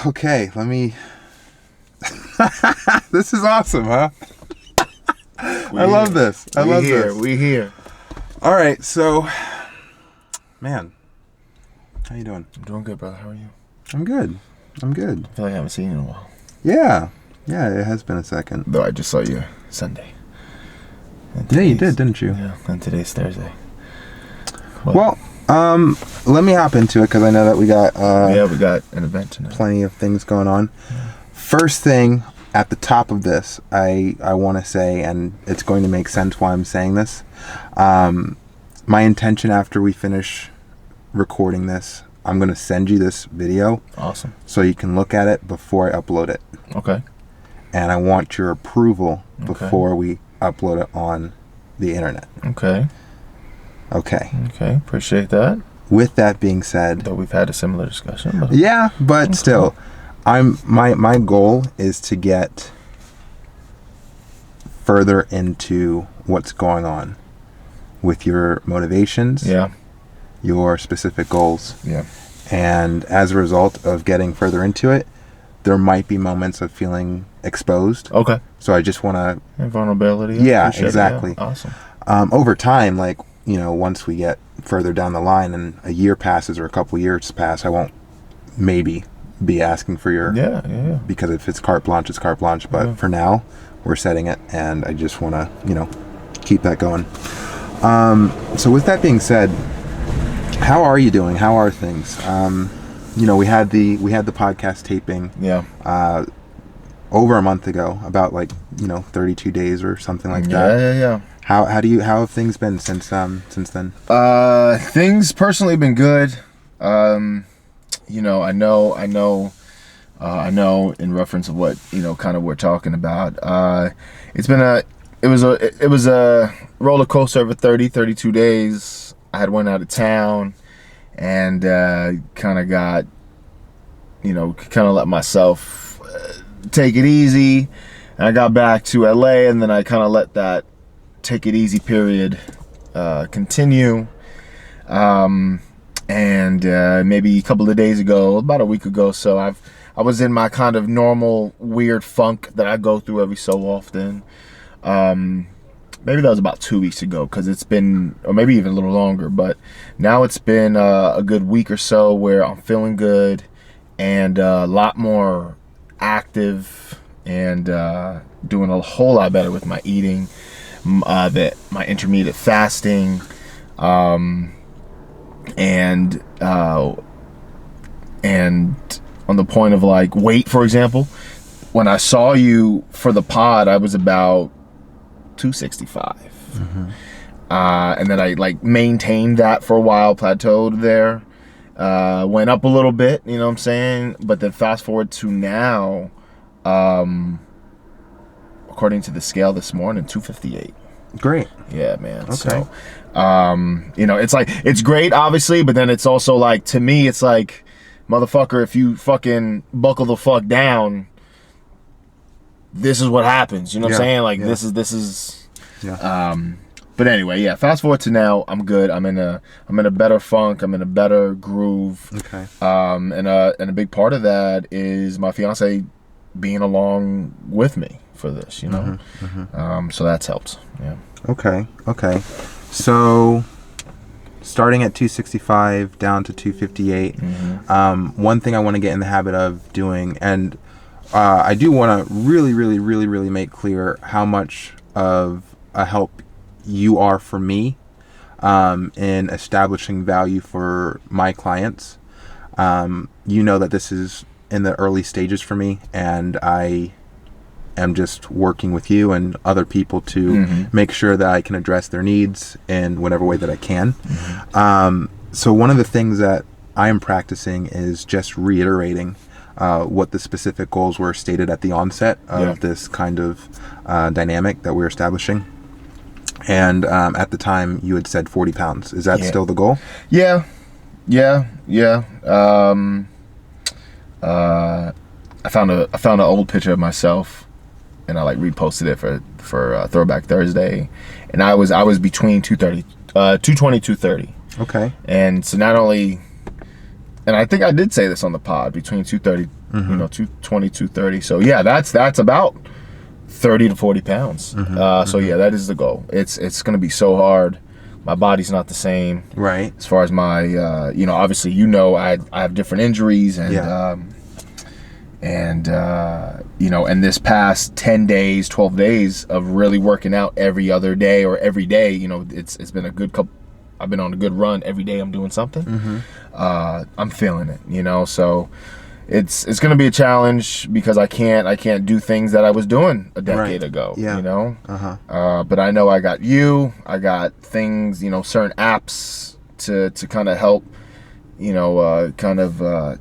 Okay, let me. This is awesome, huh? I love this. I love this. We here. All right, so, man, how you doing? I'm doing good, brother. How are you? I'm good. I'm good. I feel like I haven't seen you in a while. Yeah, it has been a second. Though I just saw you Sunday. Yeah, you did, didn't you? Yeah, and today's Thursday. Well, let me hop into it because I know that we got we got an event tonight. Plenty of things going on. Yeah. First thing at the top of this, I want to say, and it's going to make sense why I'm saying this. My intention after we finish recording this, I'm going to send you this video. Awesome. So you can look at it before I upload it. Okay. And I want your approval before we upload it on the internet. Okay. Okay. Okay. Appreciate that. With that being said, though we've had a similar discussion. But yeah, but still, my goal is to get further into what's going on with your motivations. Yeah. Your specific goals. Yeah. And as a result of getting further into it, there might be moments of feeling exposed. Okay. So I just want to... vulnerability. Yeah, exactly. Yeah. Awesome. Over time, like, once we get further down the line and a year passes or a couple years pass, I won't maybe be asking for your... Yeah. Because if it's carte blanche, it's carte blanche. But for now, we're setting it, and I just want to, keep that going. So with that being said... How are you doing? How are things? We had the podcast taping. Yeah. Over a month ago, about 32 days or something like that. Yeah. How have things been since then? Things personally been good. I know in reference of what kind of we're talking about. It was a roller coaster over 32 days. I had went out of town and kind of got, let myself take it easy. And I got back to LA, and then I kind of let that take it easy period continue. And maybe a couple of days ago, about a week ago, so I was in my kind of normal weird funk that I go through every so often. Maybe that was about 2 weeks ago, because it's been, or maybe even a little longer, but now it's been a good week or so where I'm feeling good and a lot more active and doing a whole lot better with my eating, my intermittent fasting, and on the point of weight, for example. When I saw you for the pod, I was about 265. Mm-hmm. And then I maintained that for a while, plateaued there, went up a little bit, you know what I'm saying? But then fast forward to now, according to the scale this morning, 258. Great. Yeah, man. Okay. So, it's great, obviously, but then it's also to me, it's motherfucker, if you fucking buckle the fuck down, this is what happens. You know what I'm saying? This is. Yeah. But anyway, yeah. Fast forward to now, I'm good. I'm in a better funk. I'm in a better groove. Okay. And a big part of that is my fiance being along with me for this. Mm-hmm. Mm-hmm. So that's helped. Yeah. Okay. So, starting at 265 down to 258. Mm-hmm. One thing I want to get in the habit of doing, and I do want to really make clear how much of a help you are for me in establishing value for my clients. That this is in the early stages for me, and I am just working with you and other people to make sure that I can address their needs in whatever way that I can. Mm-hmm. So one of the things that I am practicing is just reiterating what the specific goals were stated at the onset of this kind of dynamic that we're establishing. And at the time, you had said 40 pounds. Is that still the goal? Yeah. I found an old picture of myself, and I reposted it for Throwback Thursday, and I was between 220, 230. Okay. And so not only and I think I did say this on the pod, between 230, 220, 230. So yeah, that's about 30 to 40 pounds. So yeah, that is the goal. It's going to be so hard. My body's not the same. Right. As far as my, obviously, I have different injuries, and and this past 10 days, 12 days of really working out every other day or every day, it's been a good couple. I've been on a good run. Every day I'm doing something. I'm feeling it, so it's going to be a challenge because I can't do things that I was doing a decade ago. But I know I got I got things, certain apps to kind of help,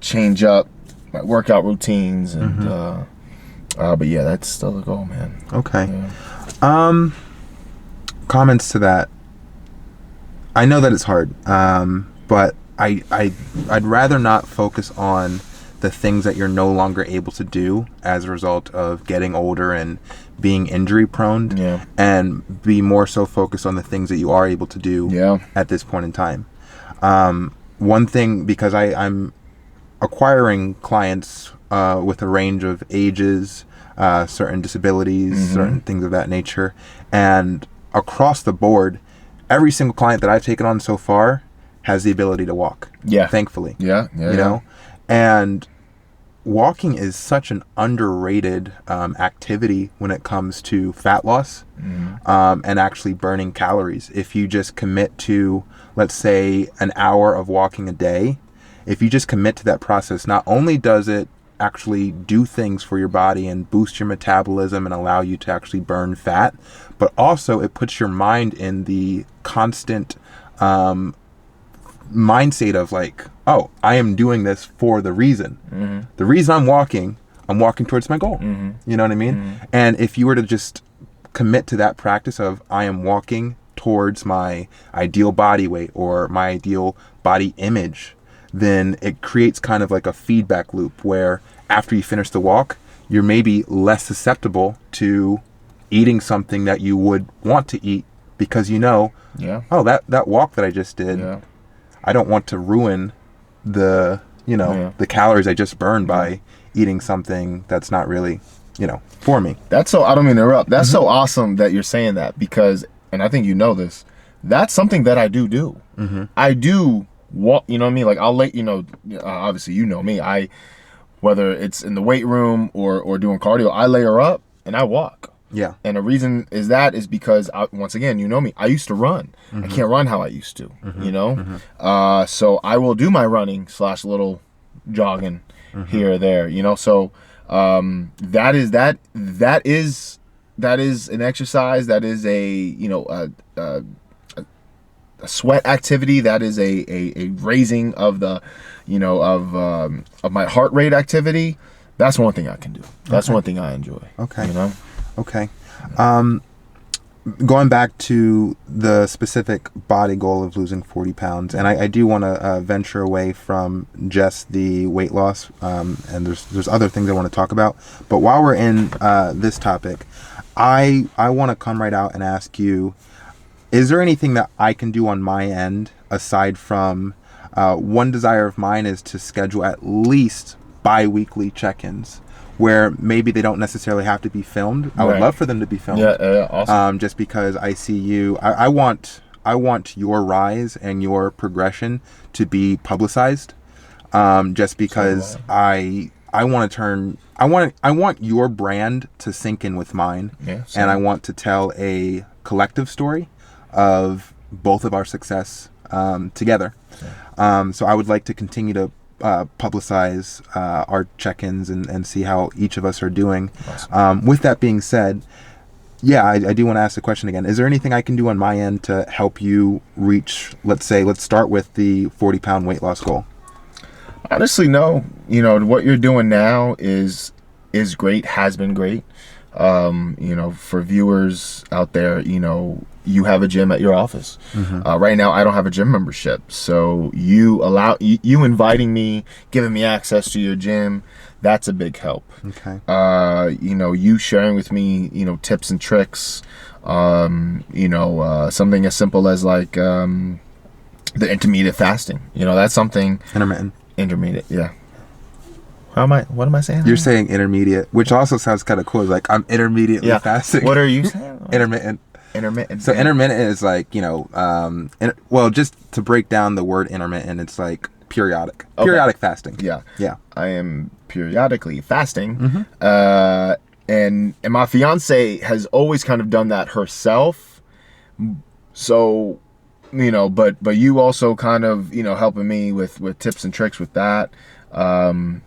change up my workout routines, and but yeah, that's still the goal, man. Okay. Comments to that. I know that it's hard, but I'd rather not focus on the things that you're no longer able to do as a result of getting older and being injury prone, and be more so focused on the things that you are able to do at this point in time. One thing, because I'm acquiring clients with a range of ages, certain disabilities, certain things of that nature, and across the board, every single client that I've taken on so far has the ability to walk. Thankfully. And walking is such an underrated activity when it comes to fat loss, and actually burning calories. If you just commit to, let's say, an hour of walking a day, if you just commit to that process, not only does it actually do things for your body and boost your metabolism and allow you to actually burn fat, but also it puts your mind in the constant mindset of like, oh, I am doing this for the reason. The reason I'm walking towards my goal. You know what I mean? And if you were to just commit to that practice of, I am walking towards my ideal body weight or my ideal body image, then it creates kind of like a feedback loop where after you finish the walk, you're maybe less susceptible to eating something that you would want to eat, because oh, that walk that I just did, I don't want to ruin the the calories I just burned by eating something that's not really for me. That's so, I don't mean to interrupt, that's so awesome that you're saying that, because, and I think this, that's something that I do. I do walk, you know what I mean? Like, I'll let obviously me, whether it's in the weight room or doing cardio, I layer up and I walk. And the reason is because once again, me, I used to run. I can't run how I used to, so I will do my running / little jogging here or there, so that is an exercise, that is a sweat activity, that is a raising of the of my heart rate activity. That's one thing I can do. That's one thing I enjoy. Okay. Going back to the specific body goal of losing 40 pounds, and I do want to venture away from just the weight loss, and there's other things I want to talk about. But while we're in this topic, I want to come right out and ask you, is there anything that I can do on my end aside from one desire of mine is to schedule at least bi-weekly check-ins, where maybe they don't necessarily have to be filmed. I would love for them to be filmed. Awesome. Just because I see you, I want your rise and your progression to be publicized. Just because I want your brand to sink in with mine, and I want to tell a collective story of both of our success together. So I would like to continue to publicize our check-ins and see how each of us are doing. Awesome. With that being said, I do want to ask the question again. Is there anything I can do on my end to help you reach, let's start with the 40-pound weight loss goal? Honestly, no. What you're doing now is great, has been great. For viewers out there, you have a gym at your office. Right now, I don't have a gym membership. So you inviting me, giving me access to your gym, that's a big help. Okay. You sharing with me, tips and tricks, something as simple as like the intermittent fasting. That's something. Intermittent. Intermediate, yeah. What am I saying? You're saying intermediate, which also sounds kind of cool. Like, I'm intermediately fasting. What are you saying? Intermittent. So intermittent is like, well, just to break down the word intermittent, it's like periodic. Okay. Periodic fasting. Yeah. I am periodically fasting. And my fiance has always kind of done that herself. So, but you also kind of, helping me with tips and tricks with that. I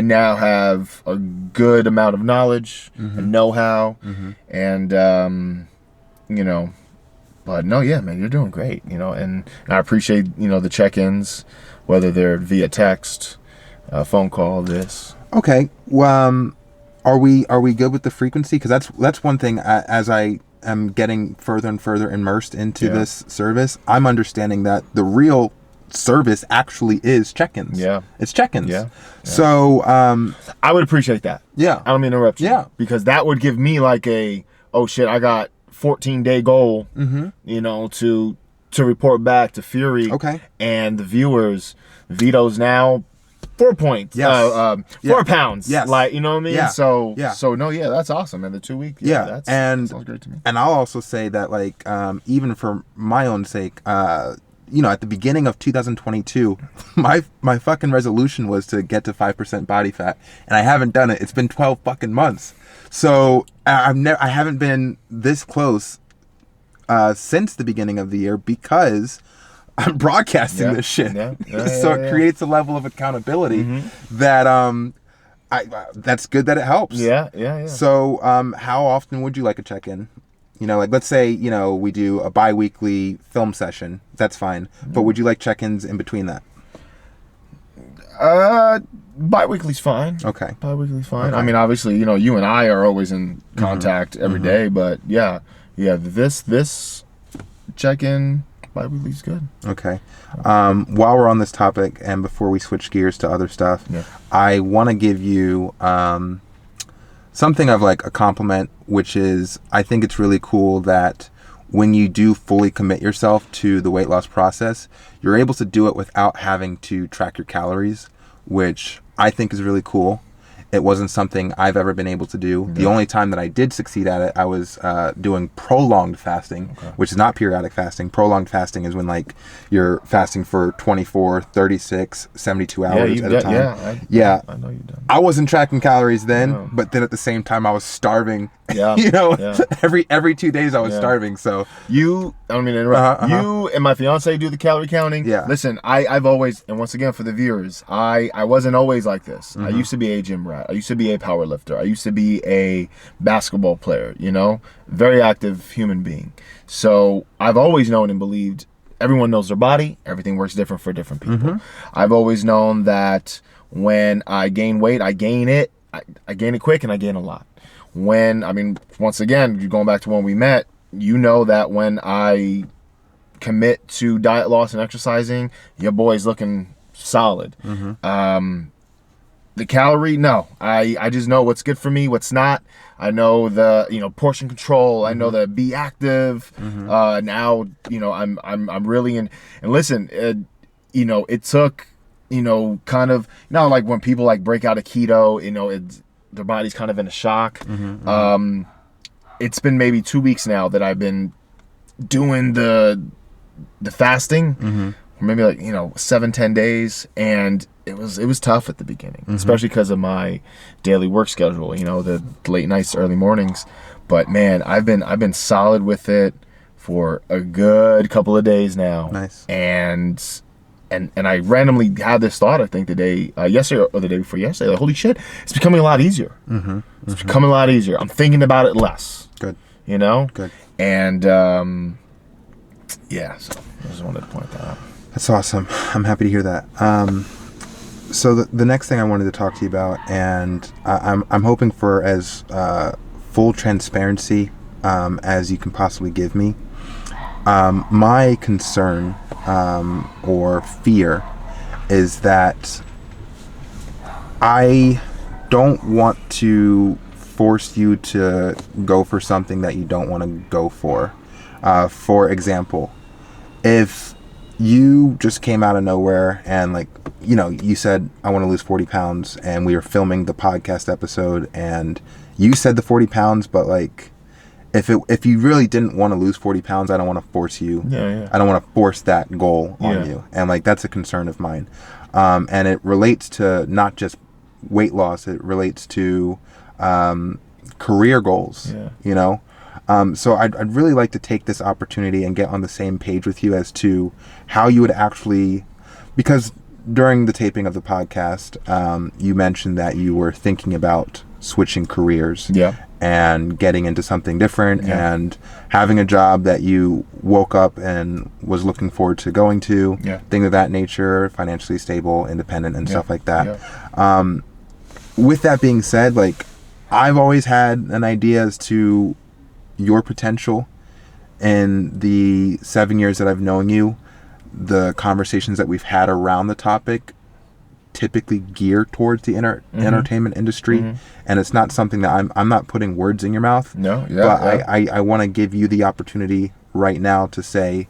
now have a good amount of knowledge and know-how, and but no, yeah, man, you're doing great, and I appreciate the check-ins, whether they're via text, phone call, this. Okay, well, are we good with the frequency? Because that's one thing. As I am getting further and further immersed into this service, I'm understanding that the real service actually is check-ins. Yeah, it's check-ins. Yeah. So I would appreciate that. Yeah, I don't mean to interrupt you. Yeah, because that would give me like I got 14-day goal. To report back to Fury. Okay. And the viewers. Vito's now 4 points. Yes. 4 pounds. Yes. Like, you know what I mean? Yeah. So no, yeah, that's awesome. And the 2 week. Yeah. That sounds great to me. And I'll also say that, like, even for my own sake, at the beginning of 2022, my fucking resolution was to get to 5% body fat, and I haven't done it. It's been 12 fucking months. So I haven't been this close since the beginning of the year because I'm broadcasting this shit. So it creates a level of accountability that that's good that it helps. Yeah. So how often would you like a check-in? Like, let's say, we do a bi-weekly film session. That's fine. But would you like check-ins in between that? Bi-weekly's fine. Okay. Bi-weekly's fine. Okay. I mean, obviously, you and I are always in contact every day, but yeah, this check-in, bi-weekly's good. Okay. While we're on this topic and before we switch gears to other stuff, I want to give you something of like a compliment, which is, I think it's really cool that when you do fully commit yourself to the weight loss process, you're able to do it without having to track your calories, which I think is really cool. It wasn't something I've ever been able to do. The only time that I did succeed at it, I was doing prolonged fasting, which is not periodic fasting. Prolonged fasting is when, like, you're fasting for 24, 36, 72 hours at a time. I know you've done. I wasn't tracking calories then, but then at the same time I was starving. Every 2 days I was starving. So I don't mean to interrupt. You and my fiance do the calorie counting. Yeah. Listen, I've always, and once again for the viewers, I wasn't always like this. I used to be a gym rat. I used to be a power lifter. I used to be a basketball player, very active human being. So I've always known and believed everyone knows their body. Everything works different for different people. I've always known that when I gain weight, I gain it. I gain it quick and I gain a lot. Once again, you're going back to when we met, that when I commit to diet loss and exercising, your boy's looking solid. The calorie, no. I just know what's good for me, what's not. I know the portion control. I know the be active. Now I'm really in. And listen, it took kind of like when people like break out of keto. Their body's kind of in a shock. It's been maybe 2 weeks now that I've been doing the fasting. Maybe 7-10 days, and it was tough at the beginning, especially because of my daily work schedule, the late nights, early mornings. But man, I've been solid with it for a good couple of days now. Nice. And I randomly had this thought, I think yesterday or the day before yesterday, like, holy shit, it's becoming a lot easier. It's becoming a lot easier. I'm thinking about it less. Good. Good. And so I just wanted to point that out. That's awesome. I'm happy to hear that. So the next thing I wanted to talk to you about, and I'm hoping for as full transparency as you can possibly give me. My concern or fear is that I don't want to force you to go for something that you don't want to go for. For example, if you just came out of nowhere and like, you know, you said, I want to lose 40 pounds, and we were filming the podcast episode, and you said the 40 pounds, but like, if you really didn't want to lose 40 pounds, I don't want to force you. Yeah. I don't want to force that goal on you. And like, that's a concern of mine. And it relates to not just weight loss, it relates to career goals, you know? So I'd really like to take this opportunity and get on the same page with you as to how you would actually, because during the taping of the podcast, you mentioned that you were thinking about switching careers and getting into something different and having a job that you woke up and was looking forward to going to, things of that nature, financially stable, independent, and stuff like that. With that being said, like, I've always had an idea as to your potential in the 7 years that I've known you. The conversations that we've had around the topic typically gear towards the entertainment industry, and it's not something that I'm not putting words in your mouth. But I want to give you the opportunity right now to say,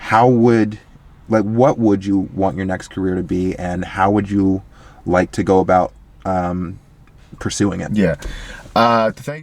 what would you want your next career to be, and how would you like to go about pursuing it? To thank